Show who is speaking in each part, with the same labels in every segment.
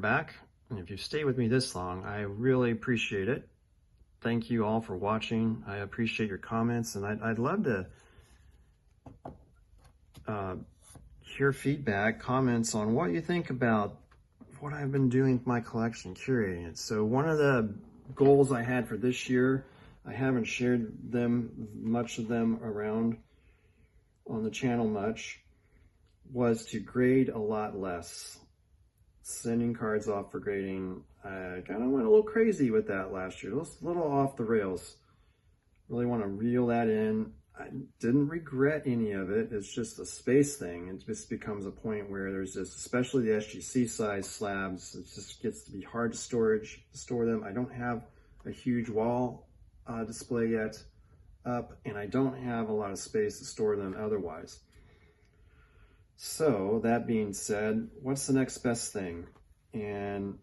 Speaker 1: back. And if you stay with me this long, I really appreciate it. Thank you all for watching. I appreciate your comments, and I'd love to hear feedback, comments on what you think about what I've been doing with my collection, curating it. So one of the goals I had for this year, I haven't shared much of them around on the channel much, was to grade a lot less. Sending cards off for grading, I kind of went a little crazy with that last year. It was a little off the rails. Really want to reel that in. I didn't regret any of it. It's just a space thing. It just becomes a point where there's just, especially the SGC size slabs, it just gets to be hard to store them. I don't have a huge wall display yet up, and I don't have a lot of space to store them otherwise. So that being said, what's the next best thing? And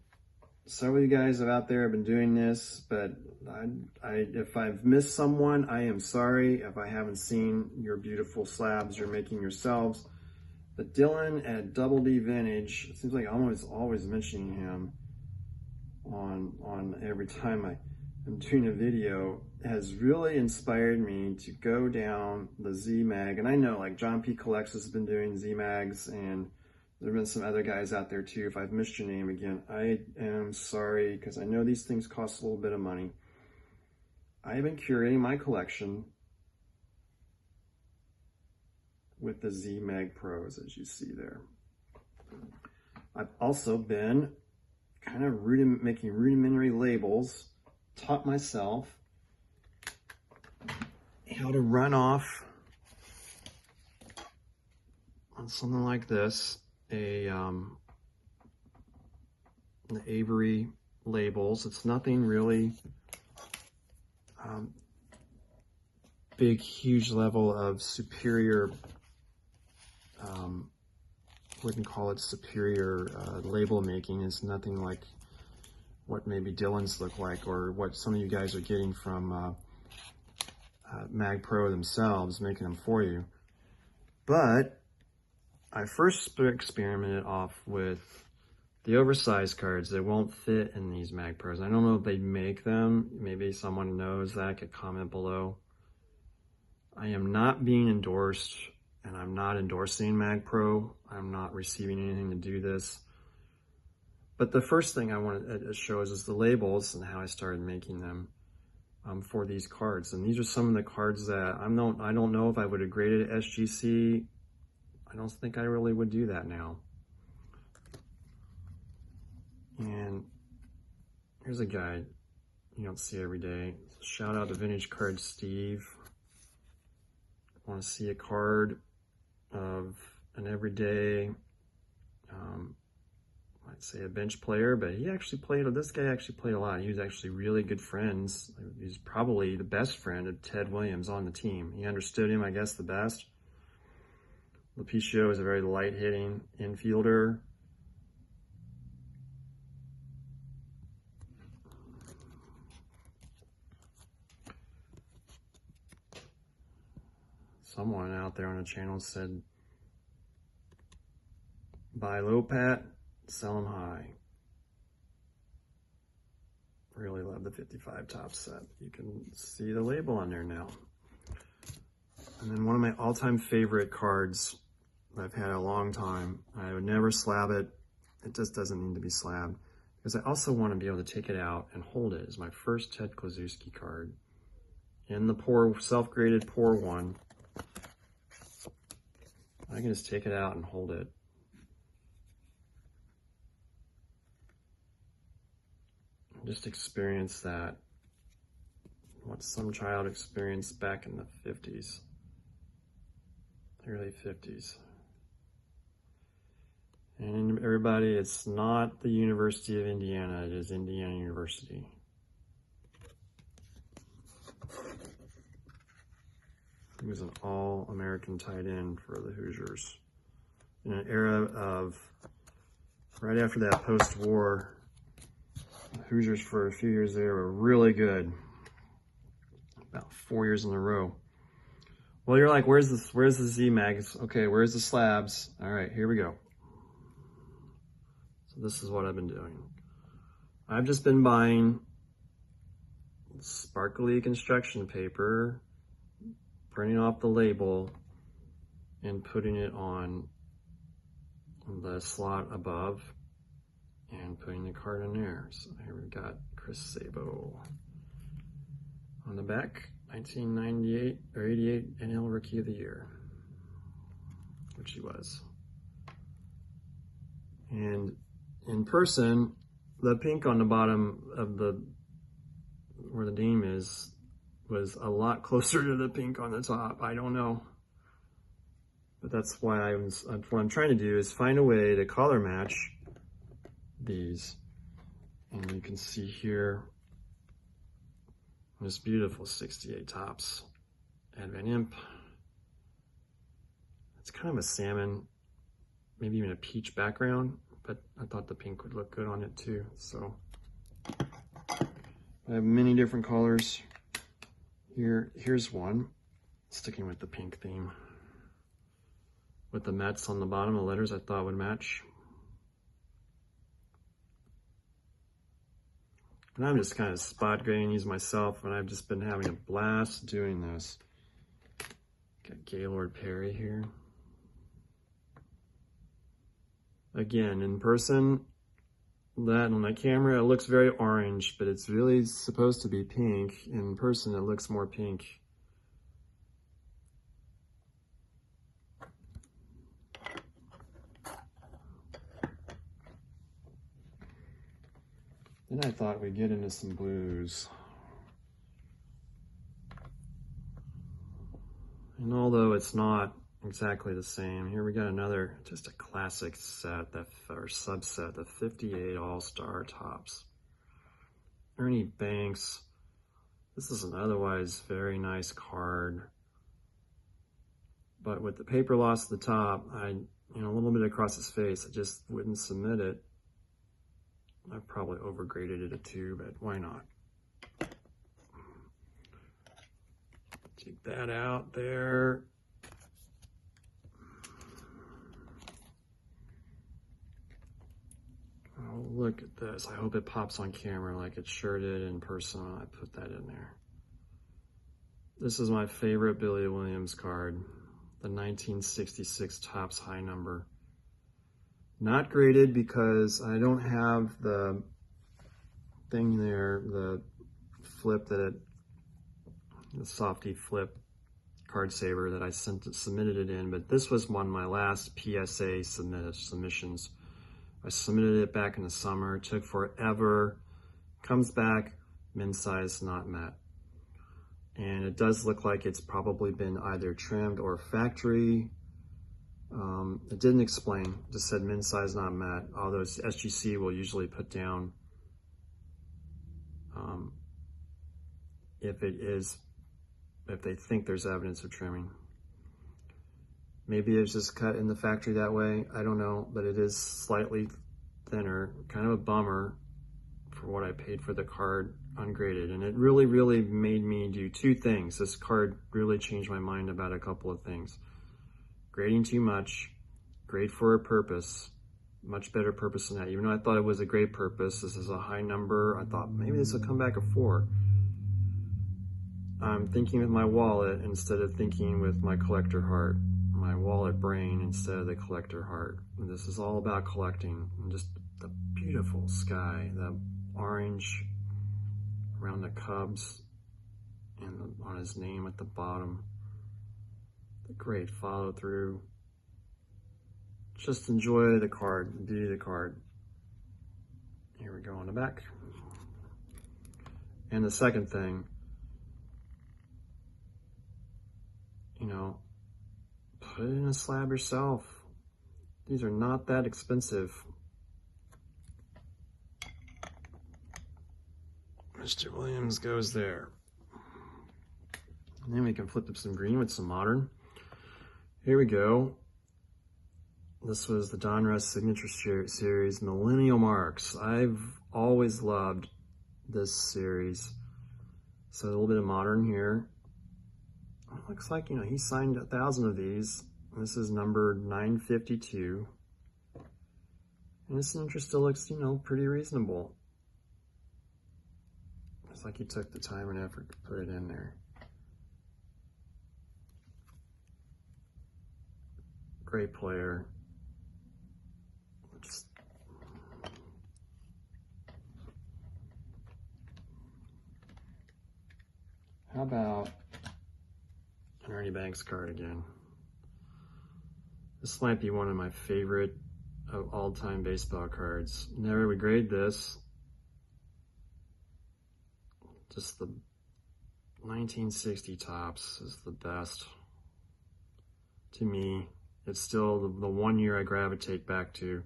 Speaker 1: some of you guys out there have been doing this, but if I've missed someone, I am sorry if I haven't seen your beautiful slabs you're making yourselves. But Dylan at Double D Vintage, it seems like I'm always mentioning him on every time I'm doing a video, has really inspired me to go down the Z-Mag. And I know like John P. Collects has been doing Z-Mags, and there have been some other guys out there too. If I've missed your name again, I am sorry, because I know these things cost a little bit of money. I have been curating my collection with the Z-Mag Pros, as you see there. I've also been kind of making rudimentary labels, taught myself how to run off on something like this, the Avery labels. It's nothing really big, huge level of superior, wouldn't call it superior label making. It's nothing like what maybe Dylan's look like, or what some of you guys are getting from Mag Pro themselves, making them for you. But I first experimented off with the oversized cards that won't fit in these Mag Pros. I don't know if they make them. Maybe someone knows that, could comment below. I am not being endorsed, and I'm not endorsing Mag Pro. I'm not receiving anything to do this. But the first thing I want to show is the labels and how I started making them for these cards. And these are some of the cards that I don't know if I would have graded at SGC. I don't think I really would do that now. And here's a guy you don't see every day. Shout out to Vintage Card Steve. Want to see a card of an everyday, I'd say a bench player, but he actually played, this guy actually played a lot. He was actually really good friends. He's probably the best friend of Ted Williams on the team. He understood him, I guess, the best. Lepicio is a very light-hitting infielder. Someone out there on the channel said, buy low, Pat, sell them high. Really love the 55 top set. You can see the label on there now. And then one of my all-time favorite cards that I've had a long time. I would never slab it. It just doesn't need to be slabbed, because I also want to be able to take it out and hold it. It's my first Ted Kluszewski card in the self-graded pour one. I can just take it out and hold it. Just experience that, what some child experienced back in the 50s, early 50s. And everybody, it's not the University of Indiana, it is Indiana University. He was an all-American tight end for the Hoosiers in an era of, right after that post-war, the Hoosiers for a few years there were really good, about 4 years in a row. Well, you're like, where's the Z-Mags? Okay, where's the slabs? All right, here we go. So this is what I've been doing. I've just been buying sparkly construction paper, printing off the label, and putting it on the slot above and putting the card in there. So here we've got Chris Sabo. On the back, 1998 or 88 NL Rookie of the Year, which he was. And in person, the pink on the bottom of where the name is was a lot closer to the pink on the top. I don't know. But that's why what I'm trying to do is find a way to color match these. And you can see here this beautiful 68 Topps Advent Imp. It's kind of a salmon, maybe even a peach background, but I thought the pink would look good on it too. So I have many different colors. Here's one, sticking with the pink theme. With the Mets on the bottom, the letters I thought would match. And I'm just kind of spot grading these myself, and I've just been having a blast doing this. Got Gaylord Perry here. Again, in person, that on the camera, it looks very orange, but it's really supposed to be pink. In person, it looks more pink. Then I thought we'd get into some blues. And although it's not exactly the same, here we got another, just a classic set, or subset, the 58 All-Star Topps. Ernie Banks. This is an otherwise very nice card. But with the paper loss at the top, a little bit across his face, I just wouldn't submit it. I probably overgraded it a 2, but why not? Take that out there. Oh, look at this. I hope it pops on camera like it sure did in person when I put that in there. This is my favorite Billy Williams card, the 1966 Topps high number. Not graded because I don't have the thing there, the flip the softy flip card saver that I submitted it in, but this was one of my last PSA submissions. I submitted it back in the summer, it took forever, comes back, min size not met. And it does look like it's probably been either trimmed or factory. It didn't explain, just said min size not met, although SGC will usually put down if they think there's evidence of trimming. Maybe it's just cut in the factory that way, I don't know, but it is slightly thinner, kind of a bummer for what I paid for the card ungraded. And it really, really made me do 2 things. This card really changed my mind about a couple of things. Grading too much, grade for a purpose, much better purpose than that. Even though I thought it was a great purpose, this is a high number, I thought maybe this will come back a 4. I'm thinking with my wallet instead of thinking with my collector heart, my wallet brain instead of the collector heart. And this is all about collecting, and just the beautiful sky, the orange around the Cubs and on his name at the bottom. The great follow through. Just enjoy the card, the beauty of the card. Here we go on the back. And the second thing, put it in a slab yourself. These are not that expensive. Mr. Williams goes there. And then we can flip up some green with some modern. Here we go. This was the Donruss Signature Series, Millennial Marks. I've always loved this series. So a little bit of modern here. It looks like, he signed 1,000 of these. This is number 952. And this interest still looks, you know, pretty reasonable. It's like he took the time and effort to put it in there. Great player. Just how about an Ernie Banks card again? This might be one of my favorite of all-time baseball cards. Never would grade this. Just the 1960 Topps is the best. To me, it's still the one year I gravitate back to.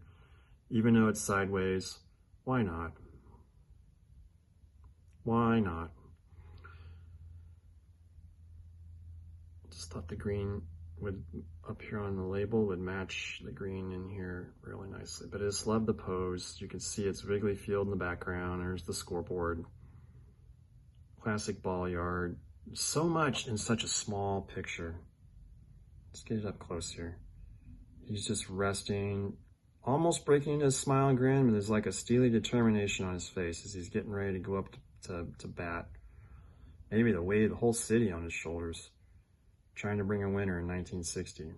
Speaker 1: Even though it's sideways, why not? Why not? Just thought the green would, up here on the label, would match the green in here really nicely. But I just love the pose. You can see it's Wrigley Field in the background. There's the scoreboard. Classic ball yard. So much in such a small picture. Let's get it up close here. He's just resting, almost breaking into a smile and grin, but there's like a steely determination on his face as he's getting ready to go up to bat. Maybe the weight of the whole city on his shoulders, trying to bring a winner in 1960.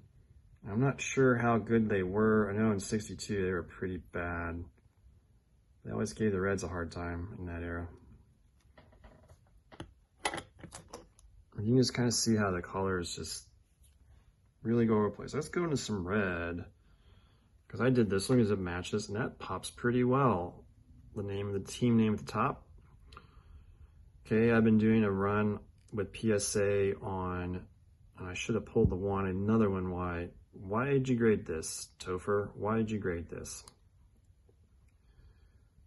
Speaker 1: I'm not sure how good they were. I know in 62 they were pretty bad. They always gave the Reds a hard time in that era. You can just kind of see how the colors just really go over the place. Let's go into some red, because I did this. Look as it matches, and that pops pretty well. The name of the team name at the top. Okay, I've been doing a run with PSA on, and I should have pulled the one, another one. Why did you grade this, Topher? Why did you grade this?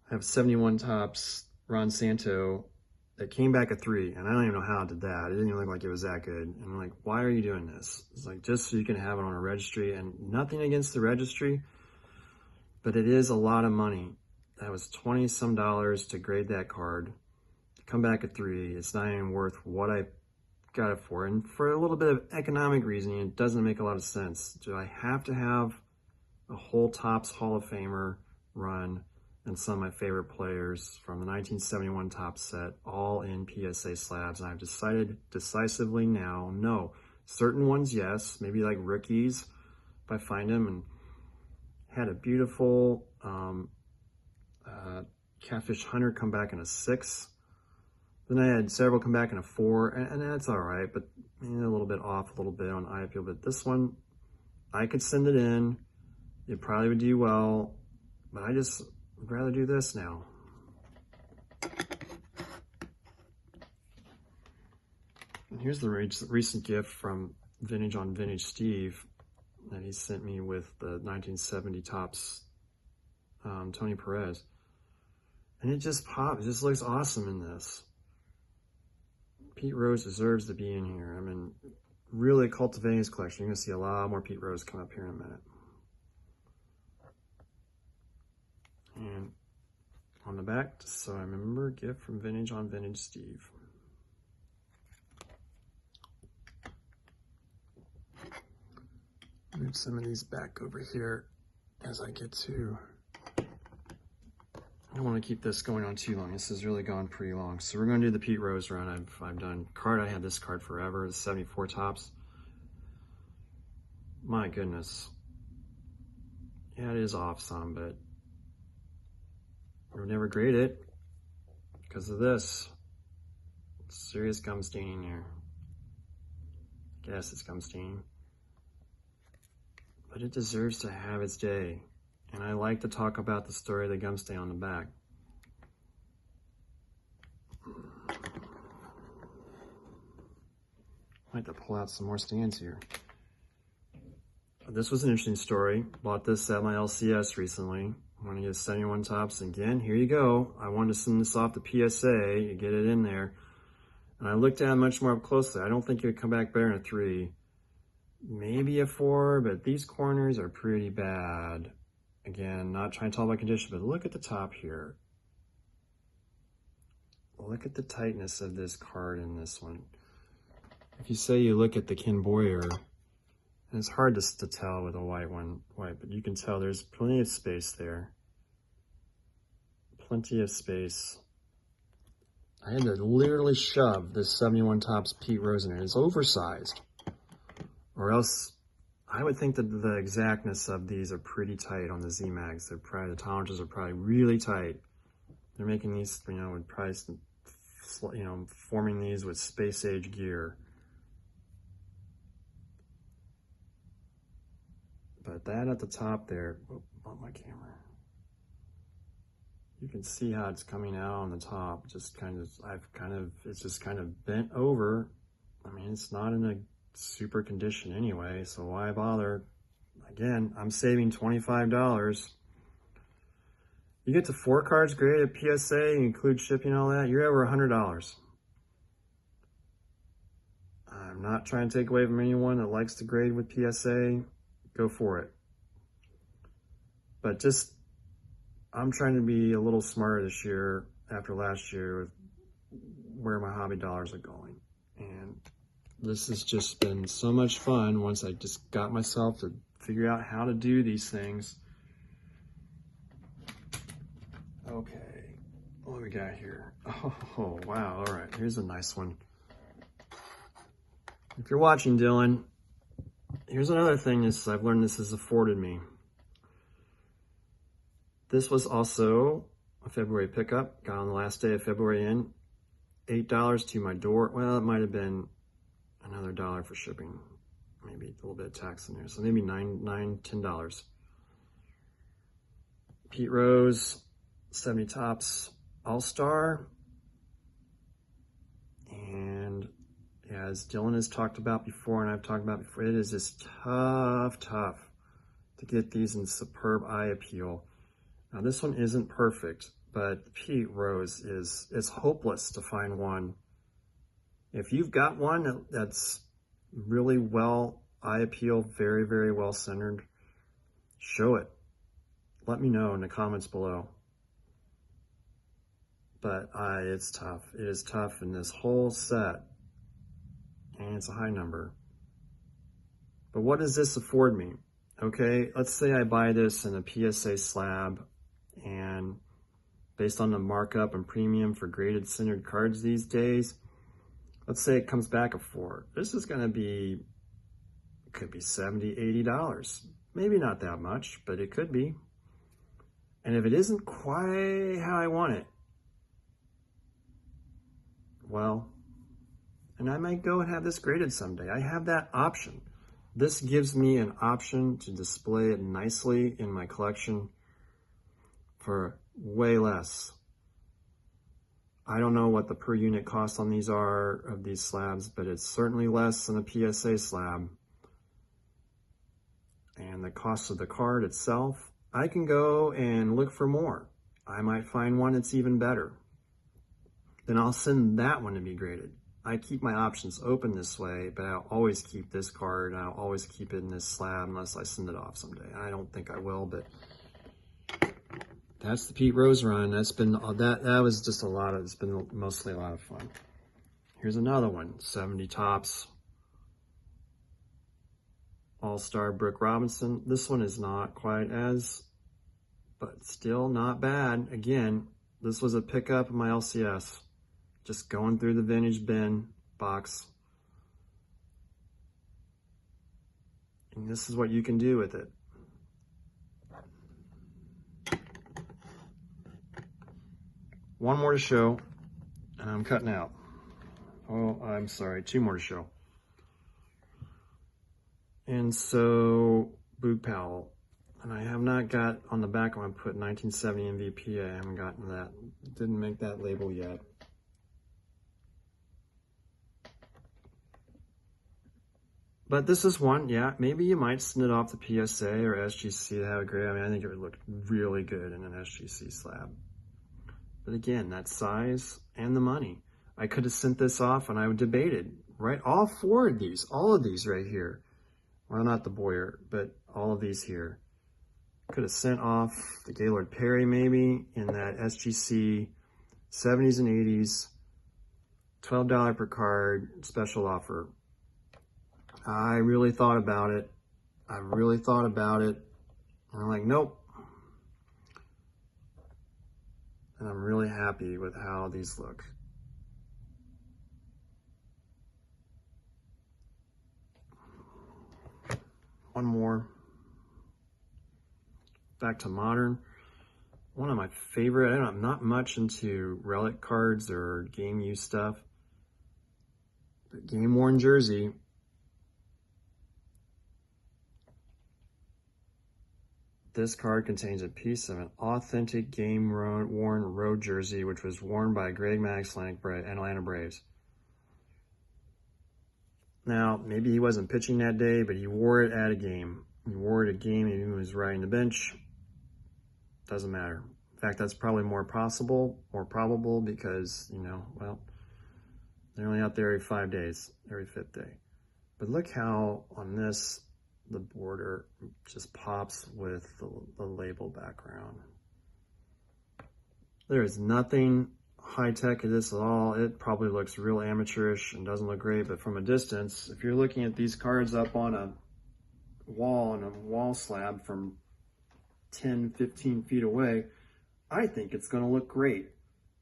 Speaker 1: I have 71 Topps Ron Santo that came back a 3, and I don't even know how I did that. It didn't even look like it was that good. And I'm like, why are you doing this? It's like, just so you can have it on a registry, and nothing against the registry, but it is a lot of money. That was $20 some to grade that card. To come back a 3, it's not even worth what I got it for. And for a little bit of economic reasoning, it doesn't make a lot of sense. Do I have to have a whole Topps Hall of Famer run and some of my favorite players from the 1971 Topps set, all in PSA slabs? And I've decided decisively now, no. Certain ones, yes, maybe like rookies, if I find them. And had a beautiful Catfish Hunter come back in a 6. Then I had several come back in a 4, and that's all right, but a little bit off, a little bit on eye appeal. But this one, I could send it in. It probably would do well, but I just would rather do this now. And here's the recent gift from Vintage on Vintage Steve that he sent me with the 1970 Topps Tony Perez. And it just pops. It just looks awesome in this. Pete Rose deserves to be in here. I mean, really cultivating his collection. You're going to see a lot more Pete Rose come up here in a minute. And on the back, so I remember, gift from Vintage on Vintage Steve. Move some of these back over here as I get to. I don't want to keep this going on too long. This has really gone pretty long. So we're going to do the Pete Rose run. I've done card. I had this card forever. The 74 Topps. My goodness. Yeah, it is off some, but I would never grade it because of this. Serious gum staining here. Guess it's gum staining. But it deserves to have its day. And I like to talk about the story of the gum stain on the back. I like to pull out some more stands here. This was an interesting story. Bought this at my LCS recently. I'm going to get 71 Topps. Again, here you go. I wanted to send this off to PSA. You get it in there. And I looked at it much more up closely. I don't think it would come back better in a 3. Maybe a 4, but these corners are pretty bad. Again, not trying to tell my condition, but look at the top here. Look at the tightness of this card in this one. If you say you look at the Ken Boyer, and it's hard to tell with a white one, but you can tell there's plenty of space there. plenty of space. I had to literally shove this 71 Tops Pete Rose in it. It's oversized. Or else, I would think that the exactness of these are pretty tight on the Z-Mags. They're probably, the tolerances are probably really tight. They're making these, you know, with price, you know, forming these with space age gear. But that at the top there, oh, on my camera, you can see how it's coming out on the top. Just kind of, it's just kind of bent over. I mean, it's not in a super condition anyway, so why bother? Again, I'm saving $25. You get to 4 cards graded at PSA, you include shipping and all that, you're over $100. I'm not trying to take away from anyone that likes to grade with PSA. Go for it. But just, I'm trying to be a little smarter this year after last year with where my hobby dollars are going. And this has just been so much fun once I just got myself to figure out how to do these things. Okay, what do we got here? Oh, wow, all right, here's a nice one. If you're watching, Dylan, here's another thing I've learned this has afforded me. This was also a February pickup, got on the last day of February in, $8 to my door. Well, it might have been another $1 for shipping, maybe a little bit of tax in there. So maybe $10. Pete Rose, 70 Tops All-Star. And as Dylan has talked about before, and I've talked about before, it is just tough to get these in superb eye appeal. Now this one isn't perfect, but Pete Rose is hopeless to find one. If you've got one that's really well eye appeal, very, very well centered, show it. Let me know in the comments below. But it's tough. It is tough in this whole set. And it's a high number. But what does this afford me? Okay, let's say I buy this in a PSA slab, and based on the markup and premium for graded centered cards these days, let's say it comes back a 4. This is gonna be, could be $70, $80. Maybe not that much, but it could be. And if it isn't quite how I want it, well, and I might go and have this graded someday. I have that option. This gives me an option to display it nicely in my collection for way less. I don't know what the per unit cost on these are of these slabs, but it's certainly less than a PSA slab. And the cost of the card itself, I can go and look for more. I might find one that's even better. Then I'll send that one to be graded. I keep my options open this way, but I'll always keep this card, and I'll always keep it in this slab unless I send it off someday. I don't think I will, but that's the Pete Rose run. That's been, that was just a lot of, it's been mostly a lot of fun. Here's another one, 70 Tops All-Star Brooke Robinson. This one is not quite as, but still not bad. Again, this was a pickup in my LCS. Just going through the vintage bin box. And this is what you can do with it. One more to show, and I'm cutting out. Oh, I'm sorry, 2 more to show. And so, Boog Powell. And I have not got, on the back I put 1970 MVP. I haven't gotten that. Didn't make that label yet. But this is one, yeah, maybe you might send it off to PSA or SGC to have a grade. I mean, I think it would look really good in an SGC slab. But again, that size and the money. I could have sent this off and I would debated, right? All 4 of these, all of these right here. Well, not the Boyer, but all of these here. Could have sent off the Gaylord Perry maybe in that SGC 70s and 80s, $12 per card, special offer. I really thought about it. And I'm like, nope. and I'm really happy with how these look. One more. Back to modern. One of my favorite, I'm not much into relic cards or game use stuff, but game worn jersey. This card contains a piece of an authentic game-worn road jersey, which was worn by Greg Maddux and Atlanta Braves. Now, maybe he wasn't pitching that day, but he wore it at a game. He wore it at a game, maybe he was riding the bench. Doesn't matter. In fact, that's probably more probable because, you know, well, they're only out there every 5 days, every 5th day. But look how on this, the border just pops with the label background. There is nothing high-tech in this at all. It probably looks real amateurish and doesn't look great, but from a distance, if you're looking at these cards up on a wall slab from 10, 15 feet away, I think it's going to look great.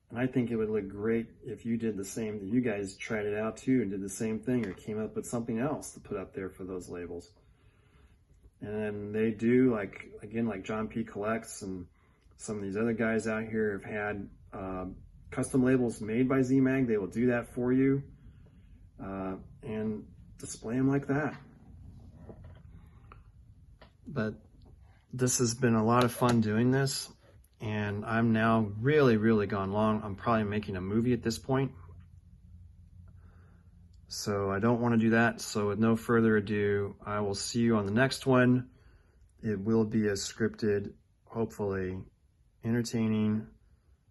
Speaker 1: And I think it would look great if you did the same, that you guys tried it out too and did the same thing or came up with something else to put up there for those labels. And they do, like, again, like John P. Collects and some of these other guys out here have had custom labels made by Z-Mag. They will do that for you and display them like that. But this has been a lot of fun doing this, and I'm now really gone long. I'm probably making a movie at this point. So I don't want to do that. So with no further ado, I will see you on the next one. It will be a scripted, hopefully entertaining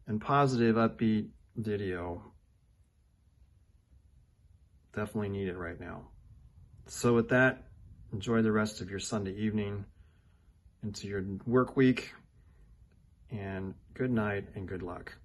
Speaker 1: and positive, upbeat video. Definitely need it right now. So with that, enjoy the rest of your Sunday evening into your work week, and good night and good luck.